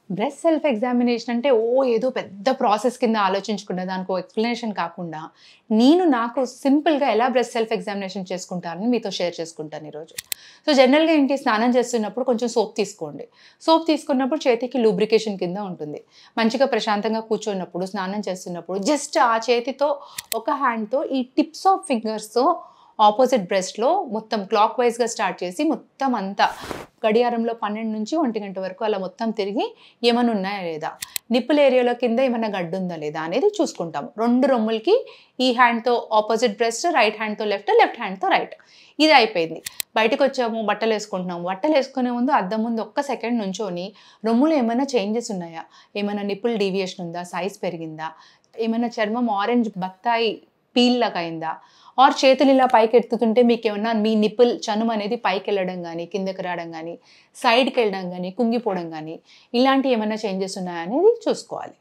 Breast self examination అంటే ఏదో పెద్ద ప్రాసెస్ కింద ఆలోచించుకున్న దానికో ఎక్స్‌ప్లనేషన్ కాకుండా, నాకు సింపుల్‌గా ఎలా బ్రెస్ట్ సెల్ఫ్ ఎగ్జామినేషన్ చేసుకుంటానని మీతో షేర్ చేసుకుంటాను ఈరోజు. సో, జనరల్‌గా ఏంటి స్నానం చేస్తున్నప్పుడు కొంచెం సోప్ తీసుకోండి. సోప్ తీసుకున్నప్పుడు చేతికి లూబ్రికేషన్ కింద ఉంటుంది. మంచిగా ప్రశాంతంగా కూర్చున్నప్పుడు, స్నానం చేస్తున్నప్పుడు జస్ట్ ఆ చేతితో ఒక హ్యాండ్‌తో ఈ టిప్స్ ఆఫ్ ఫింగర్స్‌తో ఆపోజిట్ బ్రెస్ట్‌లో మొత్తం క్లాక్ వైస్‌గా స్టార్ట్ చేసి మొత్తం అంతా గడియారంలో 12 నుంచి 1 గంట వరకు అలా మొత్తం తిరిగి ఏమన్నా ఉన్నాయా లేదా? నిప్పుల్ ఏరియాలో కింద ఏమన్నా గడ్డుందా లేదా? అనేది చూసుకుంటాం. 2 రొమ్ములకి ఈ హ్యాండ్‌తో ఆపోజిట్ బ్రెస్ట్, రైట్ హ్యాండ్‌తో లెఫ్ట్, లెఫ్ట్ హ్యాండ్‌తో రైట్. ఇది అయిపోయింది. బయటకొచ్చాము, బట్టలేసుకుంటున్నాము. బట్టలేసుకునే ముందు అద్దం ముందు ఒక్క సెకండ్ నుంచొని రొమ్ములో ఏమైనా చేంజెస్ ఉన్నాయా? ఏమైనా నిప్పుల్ డీవియేషన్ ఉందా? సైజ్ పెరిగిందా? ఏమైనా చర్మం ఆరెంజ్ బత్తాయి పీల్ లాగా అయిందా? ఆర్ చేతులు ఇలా పైకెత్తుతుంటే మీకేమన్నా మీ నిప్పుల్ చనుము అనేది పైకెళ్ళడం గానీ, కిందకి రావడం గానీ, సైడ్‌కెళ్ళడం గానీ, కుంగిపోవడం గానీ, ఇలాంటివి ఏమన్నా చేంజెస్ ఉన్నాయా అనేది చూసుకోవాలి.